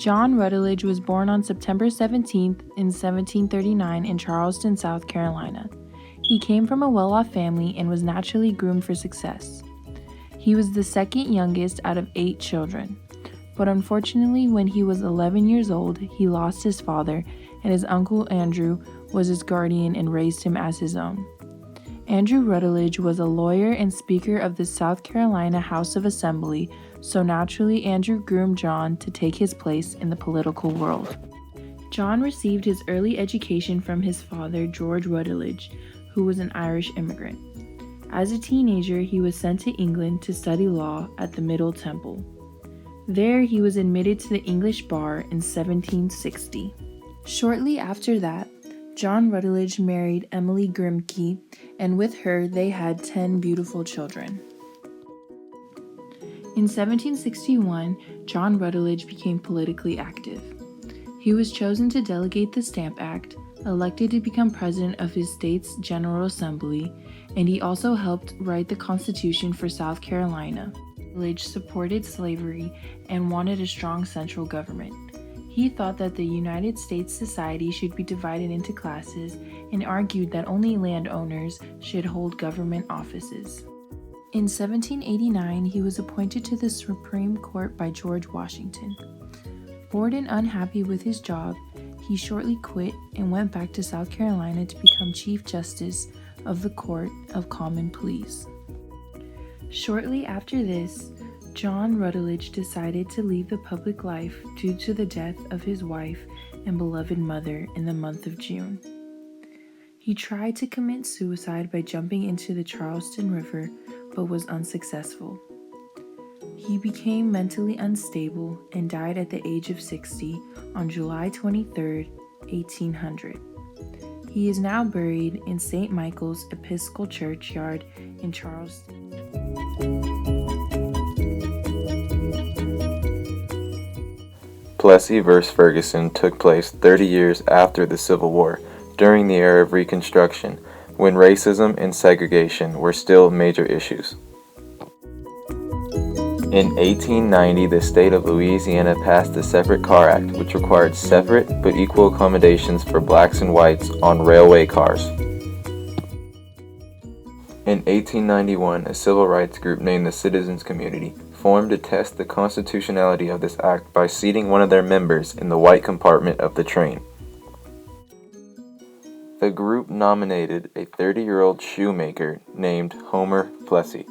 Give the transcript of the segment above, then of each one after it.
John Rutledge was born on September 17th in 1739 in Charleston, South Carolina. He came from a well-off family and was naturally groomed for success. He was the second youngest out of 8 children. But unfortunately, when he was 11 years old, he lost his father, and his uncle Andrew was his guardian and raised him as his own. Andrew Rutledge was a lawyer and Speaker of the South Carolina House of Assembly, so naturally Andrew groomed John to take his place in the political world. John received his early education from his father, George Rutledge, who was an Irish immigrant. As a teenager, he was sent to England to study law at the Middle Temple. There, he was admitted to the English bar in 1760. Shortly after that, John Rutledge married Emily Grimke, and with her they had 10 beautiful children. In 1761, John Rutledge became politically active. He was chosen to delegate the Stamp Act, elected to become president of his state's General Assembly, and he also helped write the Constitution for South Carolina. Rutledge supported slavery and wanted a strong central government. He thought that the United States society should be divided into classes and argued that only landowners should hold government offices. In 1789, he was appointed to the Supreme Court by George Washington. Bored and unhappy with his job, he shortly quit and went back to South Carolina to become Chief Justice of the Court of Common Pleas. Shortly after this, John Rutledge decided to leave the public life due to the death of his wife and beloved mother in the month of June. He tried to commit suicide by jumping into the Charleston River, but was unsuccessful. He became mentally unstable and died at the age of 60 on July 23, 1800. He is now buried in St. Michael's Episcopal Churchyard in Charleston. Plessy v. Ferguson took place 30 years after the Civil War, during the era of Reconstruction, when racism and segregation were still major issues. In 1890, the state of Louisiana passed the Separate Car Act, which required separate but equal accommodations for blacks and whites on railway cars. In 1891, a civil rights group named the Citizens Community formed to test the constitutionality of this act by seating one of their members in the white compartment of the train. The group nominated a 30-year-old shoemaker named Homer Plessy.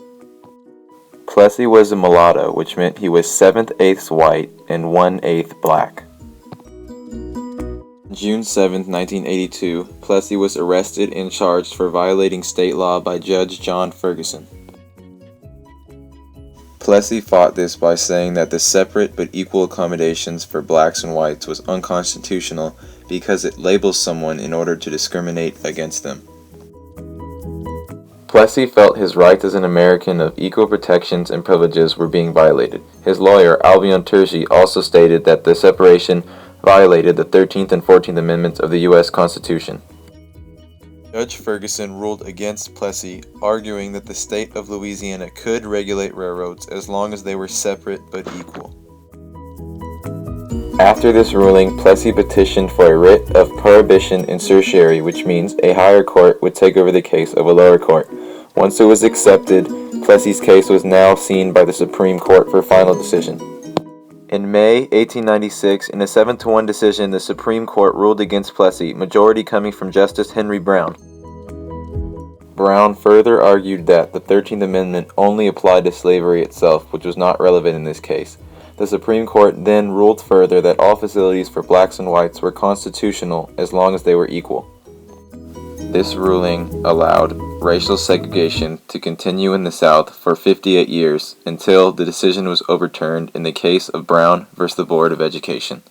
Plessy was a mulatto, which meant he was 7/8 white and 1/8 black. June 7, 1982, Plessy was arrested and charged for violating state law by Judge John Ferguson. Plessy fought this by saying that the separate but equal accommodations for blacks and whites was unconstitutional because it labels someone in order to discriminate against them. Plessy felt his rights as an American of equal protections and privileges were being violated. His lawyer, Albion Tursi, also stated that the separation violated the 13th and 14th Amendments of the U.S. Constitution. Judge Ferguson ruled against Plessy, arguing that the state of Louisiana could regulate railroads as long as they were separate but equal. After this ruling, Plessy petitioned for a writ of prohibition in certiorari, which means a higher court would take over the case of a lower court. Once it was accepted, Plessy's case was now seen by the Supreme Court for final decision. In May 1896, in a 7-1 decision, the Supreme Court ruled against Plessy, majority coming from Justice Henry Brown. Brown further argued that the 13th Amendment only applied to slavery itself, which was not relevant in this case. The Supreme Court then ruled further that all facilities for blacks and whites were constitutional as long as they were equal. This ruling allowed racial segregation to continue in the South for 58 years until the decision was overturned in the case of Brown versus the Board of Education.